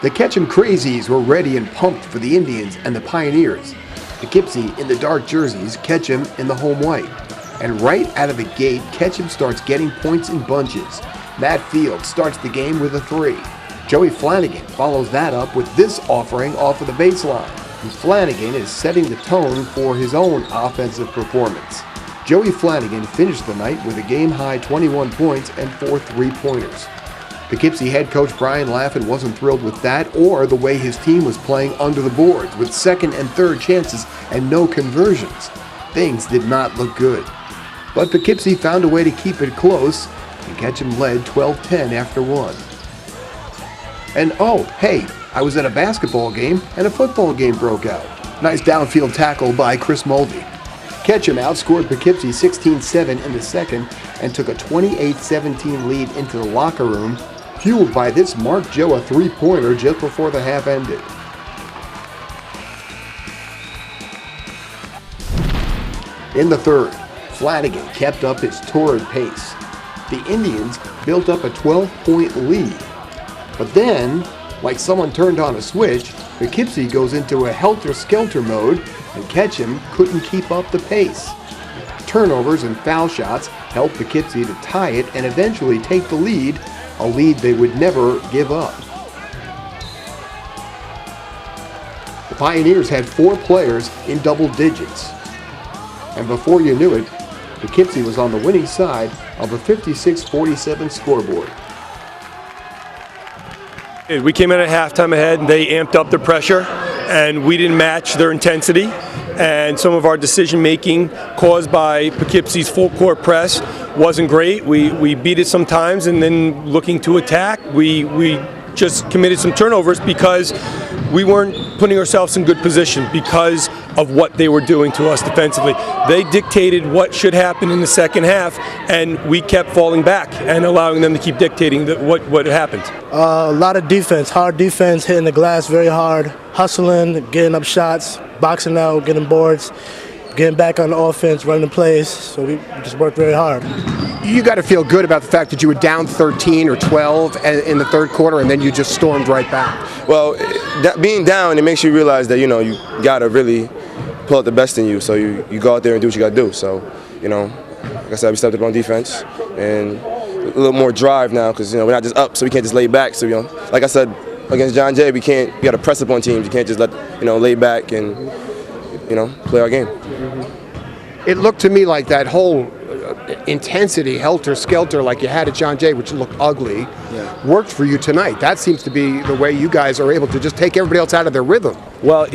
The Ketcham Crazies were ready and pumped for the Indians and the Pioneers. Poughkeepsie in the dark jerseys, Ketcham in the home white. And right out of the gate, Ketcham starts getting points in bunches. Matt Field starts the game with a 3. Joey Flanagan follows that up with this offering off of the baseline. And Flanagan is setting the tone for his own offensive performance. Joey Flanagan finished the night with a game-high 21 points and 4 3-pointers. Poughkeepsie head coach Brian Laffin wasn't thrilled with that or the way his team was playing under the boards with second and third chances and no conversions. Things did not look good. But Poughkeepsie found a way to keep it close, and Ketcham led 12-10 after 1. And oh, hey, I was at a basketball game and a football game broke out. Nice downfield tackle by Chris Mulvey. Ketcham outscored Poughkeepsie 16-7 in the second and took a 28-17 lead into the locker room, fueled by this Mark Joe a 3-pointer just before the half ended. In the third, Flanagan kept up his torrid pace. The Indians built up a 12-point lead. But then, like someone turned on a switch, Poughkeepsie goes into a helter-skelter mode and Ketcham couldn't keep up the pace. Turnovers and foul shots helped Poughkeepsie to tie it and eventually take the lead, a lead they would never give up. The Pioneers had 4 players in double digits. And before you knew it, Poughkeepsie was on the winning side of a 56-47 scoreboard. We came in at halftime ahead and they amped up the pressure and we didn't match their intensity, and some of our decision making caused by Poughkeepsie's full court press wasn't great. We beat it sometimes, and then looking to attack, we just committed some turnovers because we weren't putting ourselves in good position because of what they were doing to us defensively. They dictated what should happen in the second half, and we kept falling back and allowing them to keep dictating what happened. A lot of defense, hard defense, hitting the glass very hard, hustling, getting up shots, boxing out, getting boards, getting back on the offense, running plays. So we just worked very hard. You got to feel good about the fact that you were down 13 or 12 in the third quarter and then you just stormed right back. Well, being down, it makes you realize that, you got to really pull out the best in you. So you go out there and do what you got to do. So, like I said, we stepped up on defense and a little more drive now because, we're not just up, so we can't just lay back. So, like I said, against John Jay, we got to press up on teams. You can't just let, lay back and, play our game. It looked to me like that whole intensity, helter-skelter like you had at John Jay, which looked ugly, worked for you tonight. That seems to be the way you guys are able to just take everybody else out of their rhythm. Well,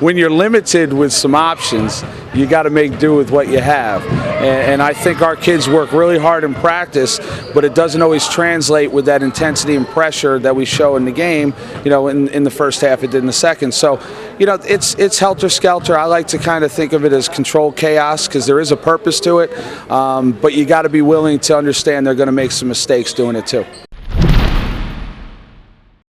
when you're limited with some options, you got to make do with what you have. And I think our kids work really hard in practice, but it doesn't always translate with that intensity and pressure that we show in the game. In the first half, it did in the second. So, it's helter-skelter. I like to kind of think of it as controlled chaos because there is a purpose to it, but you got to be willing to understand they're going to make some mistakes doing it too.